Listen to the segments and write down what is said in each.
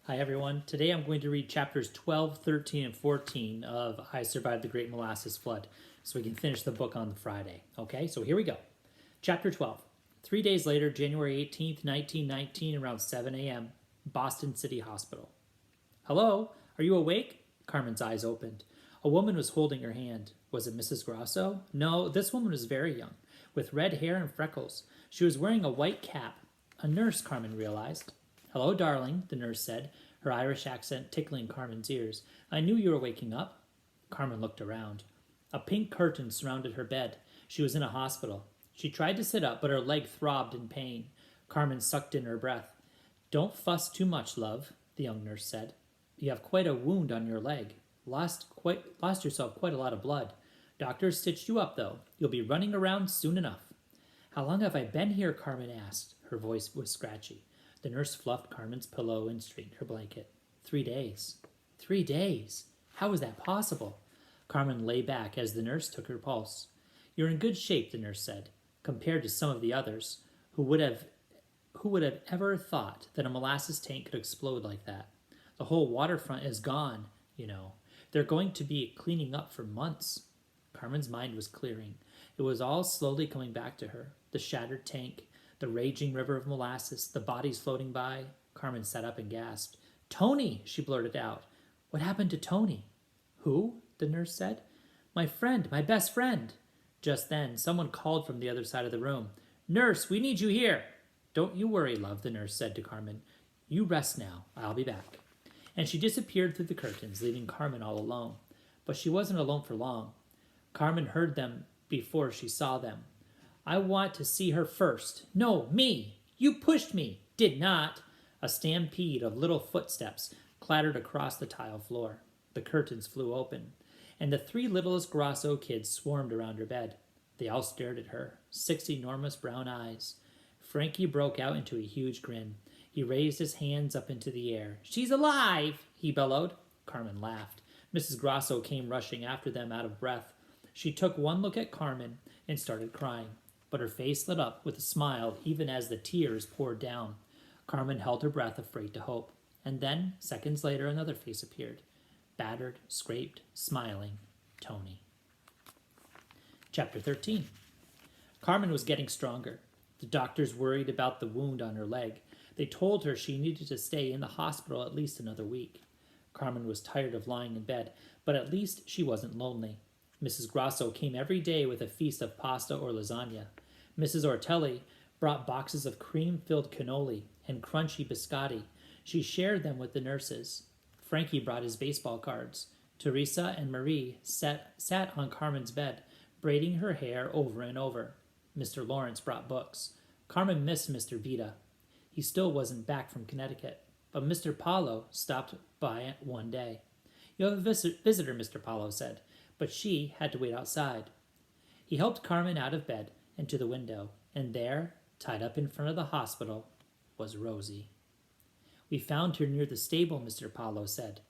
Hi, everyone. Today I'm going to read chapters 12, 13, and 14 of I Survived the Great Molasses Flood so we can finish the book on Friday. Okay, so here we go. Chapter 12. 3 days later, January 18th, 1919, around 7 a.m., Boston City Hospital. Hello? Are you awake? Carmen's eyes opened. A woman was holding her hand. Was it Mrs. Grosso? No, this woman was very young, with red hair and freckles. She was wearing a white cap. A nurse, Carmen realized. Hello, darling, the nurse said, her Irish accent tickling Carmen's ears. I knew you were waking up. Carmen looked around. A pink curtain surrounded her bed. She was in a hospital. She tried to sit up, but her leg throbbed in pain. Carmen sucked in her breath. Don't fuss too much, love, the young nurse said. You have quite a wound on your leg. Lost yourself quite a lot of blood. Doctors stitched you up, though. You'll be running around soon enough. How long have I been here? Carmen asked. Her voice was scratchy. The nurse fluffed Carmen's pillow and straightened her blanket. 3 days. 3 days? How was that possible? Carmen lay back as the nurse took her pulse. You're in good shape, the nurse said, compared to some of the others. Who would have ever thought that a molasses tank could explode like that? The whole waterfront is gone, you know. They're going to be cleaning up for months. Carmen's mind was clearing. It was all slowly coming back to her. The shattered tank, the raging river of molasses, the bodies floating by. Carmen sat up and gasped. Tony, she blurted out. What happened to Tony? Who? The nurse said. My friend, my best friend. Just then, someone called from the other side of the room. Nurse, we need you here. Don't you worry, love, the nurse said to Carmen. You rest now. I'll be back. And she disappeared through the curtains, leaving Carmen all alone. But she wasn't alone for long. Carmen heard them before she saw them. I want to see her first. No, me. You pushed me. Did not. A stampede of little footsteps clattered across the tile floor. The curtains flew open, and the three littlest Grosso kids swarmed around her bed. They all stared at her, 6 enormous brown eyes. Frankie broke out into a huge grin. He raised his hands up into the air. She's alive, he bellowed. Carmen laughed. Mrs. Grosso came rushing after them out of breath. She took one look at Carmen and started crying, but her face lit up with a smile even as the tears poured down. Carmen held her breath, afraid to hope. And then, seconds later, another face appeared. Battered, scraped, smiling. Tony. Chapter 13. Carmen was getting stronger. The doctors worried about the wound on her leg. They told her she needed to stay in the hospital at least another week. Carmen was tired of lying in bed, but at least she wasn't lonely. Mrs. Grosso came every day with a feast of pasta or lasagna. Mrs. Ortelli brought boxes of cream-filled cannoli and crunchy biscotti. She shared them with the nurses. Frankie brought his baseball cards. Teresa and Marie sat on Carmen's bed, braiding her hair over and over. Mr. Lawrence brought books. Carmen missed Mr. Vita. He still wasn't back from Connecticut, but Mr. Paulo stopped by one day. You have a visitor, Mr. Paulo said, but she had to wait outside. He helped Carmen out of bed and to the window, and there, tied up in front of the hospital, was Rosie. We found her near the stable, Mr. Paulo said,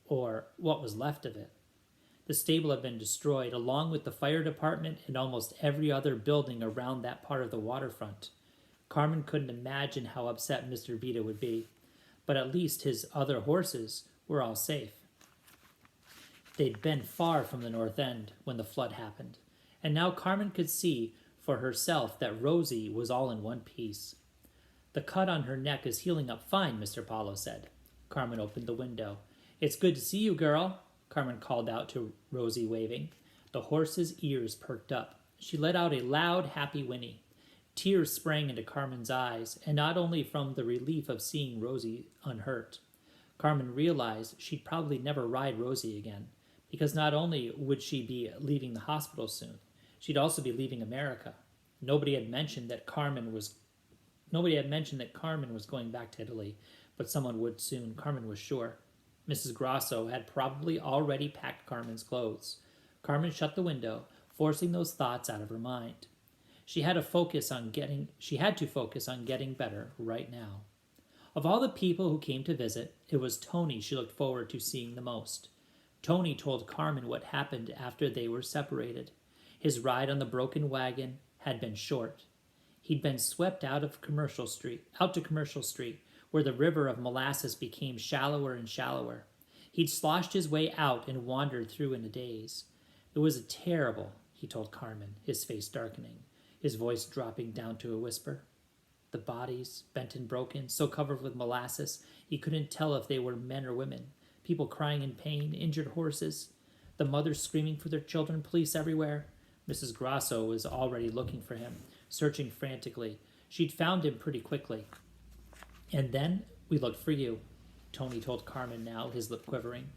or what was left of it. The stable had been destroyed, along with the fire department and almost every other building around that part of the waterfront. Carmen couldn't imagine how upset Mr. Vita would be, but at least his other horses were all safe. They'd been far from the North End when the flood happened, and now Carmen could see for herself that Rosie was all in one piece. The cut on her neck is healing up fine, Mr. Paulo said. Carmen opened the window. It's good to see you, girl, Carmen called out to Rosie, waving. The horse's ears perked up. She let out a loud, happy whinny. Tears sprang into Carmen's eyes, and not only from the relief of seeing Rosie unhurt. Carmen realized she'd probably never ride Rosie again, because not only would she be leaving the hospital soon, she'd also be leaving America. Nobody had mentioned that Carmen was going back to Italy, but someone would soon, Carmen was sure. Mrs. Grosso had probably already packed Carmen's clothes. Carmen shut the window, forcing those thoughts out of her mind. She had to focus on getting better right now. Of all the people who came to visit, it was Tony she looked forward to seeing the most. Tony told Carmen what happened after they were separated. His ride on the broken wagon had been short. He'd been swept out to Commercial Street, where the river of molasses became shallower and shallower. He'd sloshed his way out and wandered through in a daze. It was terrible, he told Carmen, his face darkening, his voice dropping down to a whisper. The bodies, bent and broken, so covered with molasses, he couldn't tell if they were men or women. People crying in pain, injured horses, the mothers screaming for their children, police everywhere. Mrs. Grasso was already looking for him, searching frantically. She'd found him pretty quickly. And then we looked for you, Tony told Carmen now, his lip quivering.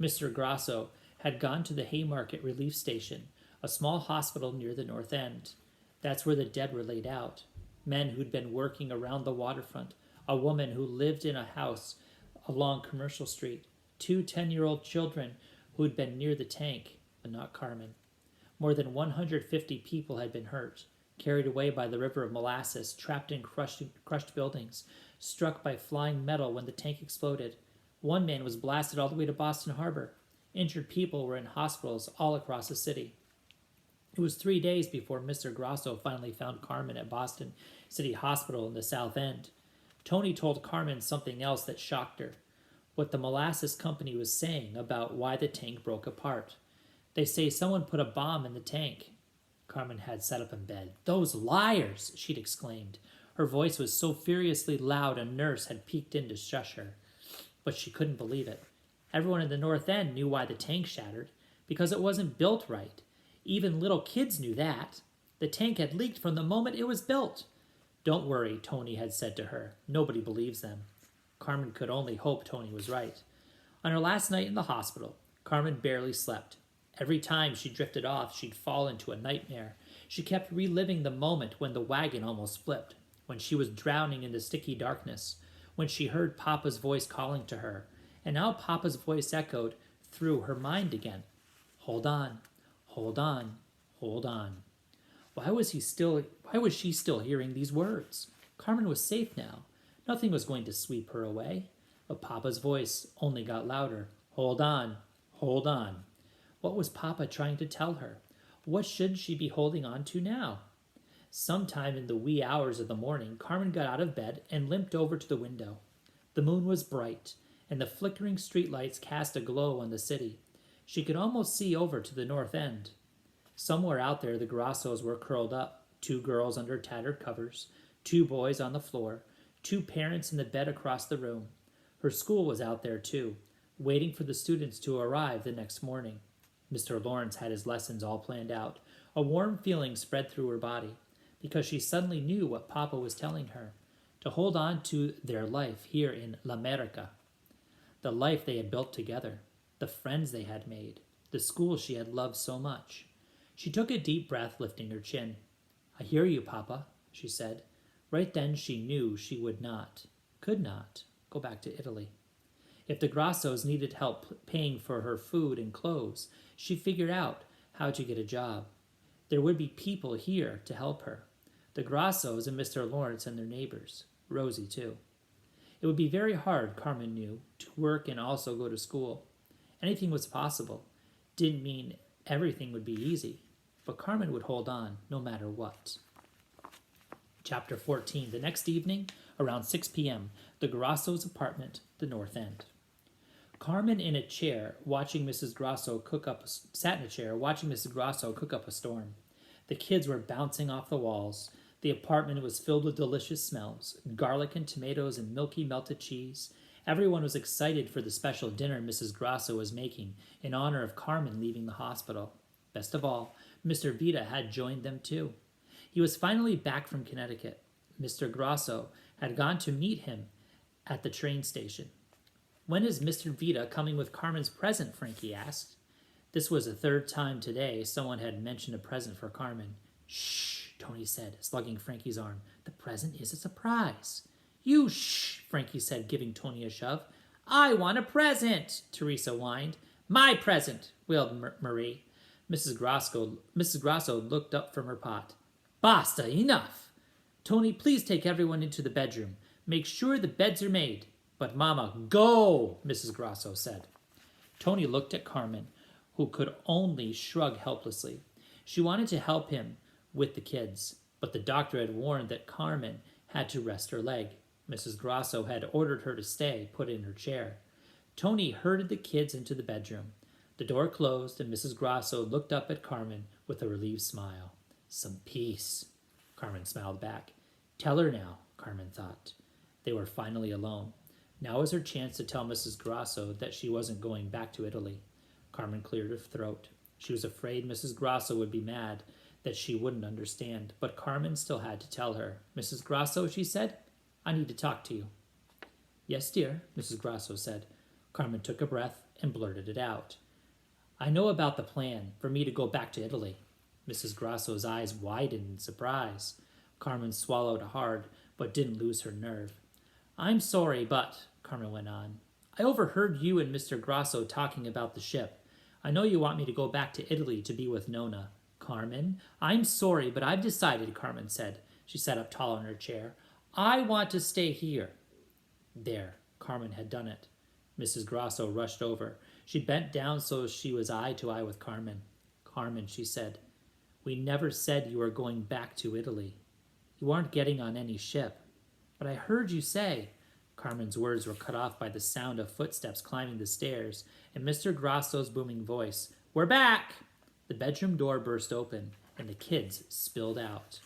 Mr. Grasso had gone to the Haymarket Relief Station, a small hospital near the North End. That's where the dead were laid out. Men who'd been working around the waterfront, a woman who lived in a house along Commercial Street, 2 10-year-old children who'd been near the tank, but not Carmen. More than 150 people had been hurt, carried away by the river of molasses, trapped in crushed buildings, struck by flying metal when the tank exploded. One man was blasted all the way to Boston Harbor. Injured people were in hospitals all across the city. It was 3 days before Mr. Grasso finally found Carmen at Boston City Hospital in the South End. Tony told Carmen something else that shocked her, what the molasses company was saying about why the tank broke apart. They say someone put a bomb in the tank. Carmen had sat up in bed. Those liars, she'd exclaimed. Her voice was so furiously loud a nurse had peeked in to shush her. But she couldn't believe it. Everyone in the North End knew why the tank shattered, because it wasn't built right. Even little kids knew that. The tank had leaked from the moment it was built. Don't worry, Tony had said to her. Nobody believes them. Carmen could only hope Tony was right. On her last night in the hospital, Carmen barely slept. Every time she drifted off, she'd fall into a nightmare. She kept reliving the moment when the wagon almost flipped, when she was drowning in the sticky darkness, when she heard Papa's voice calling to her, and now Papa's voice echoed through her mind again. Hold on, hold on, hold on. Why was she still hearing these words? Carmen was safe now. Nothing was going to sweep her away. But Papa's voice only got louder. Hold on, hold on. What was Papa trying to tell her? What should she be holding on to now? Sometime in the wee hours of the morning, Carmen got out of bed and limped over to the window. The moon was bright, and the flickering streetlights cast a glow on the city. She could almost see over to the North End. Somewhere out there, the Grassos were curled up, 2 girls under tattered covers, 2 boys on the floor, 2 parents in the bed across the room. Her school was out there, too, waiting for the students to arrive the next morning. Mr. Lawrence had his lessons all planned out. A warm feeling spread through her body, because she suddenly knew what Papa was telling her, to hold on to their life here in L'America, the life they had built together, the friends they had made, the school she had loved so much. She took a deep breath, lifting her chin. I hear you, Papa, she said. Right then she knew she could not, go back to Italy. If the Grassos needed help paying for her food and clothes, she figured out how to get a job. There would be people here to help her. The Grassos and Mr. Lawrence and their neighbors. Rosie, too. It would be very hard, Carmen knew, to work and also go to school. Anything was possible. Didn't mean everything would be easy. But Carmen would hold on, no matter what. Chapter 14. The next evening, around 6 p.m., the Grassos' apartment, the North End. Carmen sat in a chair, watching Mrs. Grasso cook up a storm. The kids were bouncing off the walls. The apartment was filled with delicious smells, garlic and tomatoes and milky melted cheese. Everyone was excited for the special dinner Mrs. Grasso was making in honor of Carmen leaving the hospital. Best of all, Mr. Vita had joined them too. He was finally back from Connecticut. Mr. Grasso had gone to meet him at the train station. When is Mr. Vita coming with Carmen's present? Frankie asked. This was the 3rd time today someone had mentioned a present for Carmen. Shh, Tony said, slugging Frankie's arm. The present is a surprise. You shh, Frankie said, giving Tony a shove. I want a present, Teresa whined. My present, wailed Marie. Mrs. Grasso looked up from her pot. Basta, enough. Tony, please take everyone into the bedroom. Make sure the beds are made. But Mama, go, Mrs. Grasso said. Tony looked at Carmen, who could only shrug helplessly. She wanted to help him with the kids, but the doctor had warned that Carmen had to rest her leg. Mrs. Grosso had ordered her to stay, put in her chair. Tony herded the kids into the bedroom. The door closed, and Mrs. Grosso looked up at Carmen with a relieved smile. Some peace, Carmen smiled back. Tell her now, Carmen thought. They were finally alone. Now was her chance to tell Mrs. Grosso that she wasn't going back to Italy. Carmen cleared her throat. She was afraid Mrs. Grosso would be mad, that she wouldn't understand, but Carmen still had to tell her. Mrs. Grosso, she said, I need to talk to you. Yes, dear, Mrs. Grosso said. Carmen took a breath and blurted it out. I know about the plan for me to go back to Italy. Mrs. Grosso's eyes widened in surprise. Carmen swallowed hard, but didn't lose her nerve. I'm sorry, but, Carmen went on, I overheard you and Mr. Grosso talking about the ship. I know you want me to go back to Italy to be with Nona. Carmen, I'm sorry, but I've decided, Carmen said. She sat up tall in her chair. I want to stay here. There, Carmen had done it. Mrs. Grosso rushed over. She bent down so she was eye to eye with Carmen. Carmen, she said, we never said you were going back to Italy. You aren't getting on any ship. But I heard you say... Carmen's words were cut off by the sound of footsteps climbing the stairs and Mr. Grosso's booming voice. We're back! The bedroom door burst open and the kids spilled out.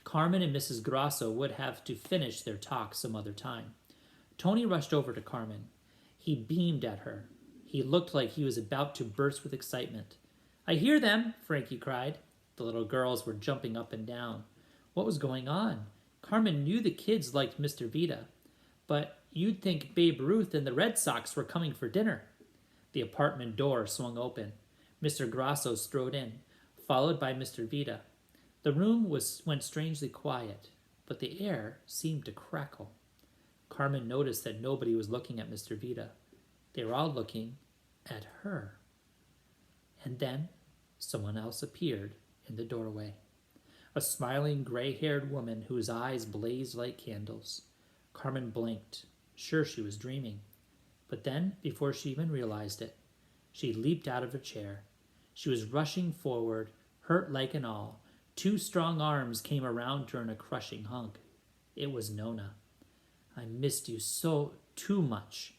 Carmen and Mrs. Grosso would have to finish their talk some other time. Tony rushed over to Carmen. He beamed at her. He looked like he was about to burst with excitement. I hear them, Frankie cried. The little girls were jumping up and down. What was going on? Carmen knew the kids liked Mr. Vita, but you'd think Babe Ruth and the Red Sox were coming for dinner. The apartment door swung open. Mr. Grosso strode in, followed by Mr. Vita. The room went strangely quiet, but the air seemed to crackle. Carmen noticed that nobody was looking at Mr. Vita. They were all looking at her. And then someone else appeared in the doorway. A smiling, gray-haired woman whose eyes blazed like candles. Carmen blinked, sure she was dreaming. But then, before she even realized it, she leaped out of her chair. She was rushing forward, hurt leg and all. 2 strong arms came around her in a crushing hug. It was Nona. I missed you too much,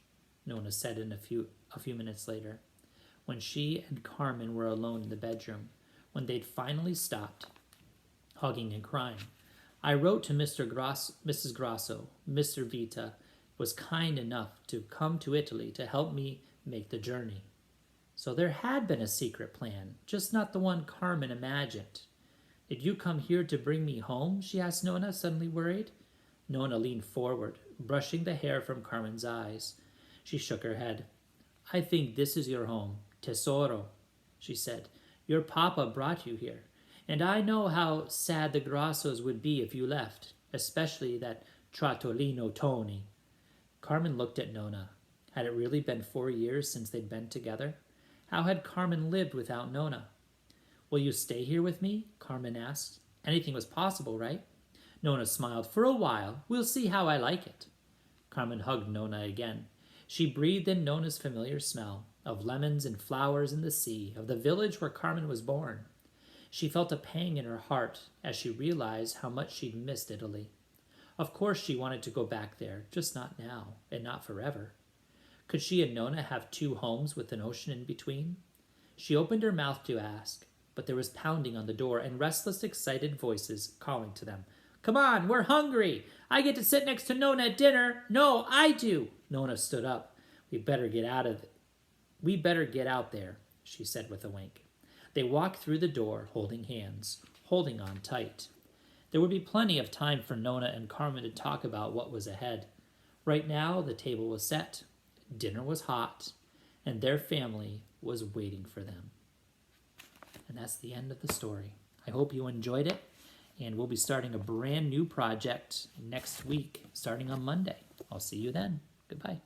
Nona said a few minutes later, when she and Carmen were alone in the bedroom, when they'd finally stopped hugging and crying. I wrote to Mrs. Grosso. Mr. Vita was kind enough to come to Italy to help me make the journey. So there had been a secret plan, just not the one Carmen imagined. Did you come here to bring me home? She asked Nona, suddenly worried. Nona leaned forward, brushing the hair from Carmen's eyes. She shook her head. I think this is your home, tesoro, she said. Your papa brought you here. And I know how sad the Grossos would be if you left, especially that Trattolino Tony. Carmen looked at Nona. Had it really been 4 years since they'd been together? How had Carmen lived without Nona? Will you stay here with me? Carmen asked. Anything was possible, right? Nona smiled. For a while. We'll see how I like it. Carmen hugged Nona again. She breathed in Nona's familiar smell of lemons and flowers in the sea, of the village where Carmen was born. She felt a pang in her heart as she realized how much she'd missed Italy. Of course she wanted to go back there, just not now, and not forever. Could she and Nona have 2 homes with an ocean in between? She opened her mouth to ask, but there was pounding on the door and restless, excited voices calling to them. Come on, we're hungry. I get to sit next to Nona at dinner. No, I do. Nona stood up. We better get out there, she said with a wink. They walked through the door, holding hands, holding on tight. There would be plenty of time for Nona and Carmen to talk about what was ahead. Right now, the table was set, dinner was hot, and their family was waiting for them. And that's the end of the story. I hope you enjoyed it, and we'll be starting a brand new project next week, starting on Monday. I'll see you then. Goodbye.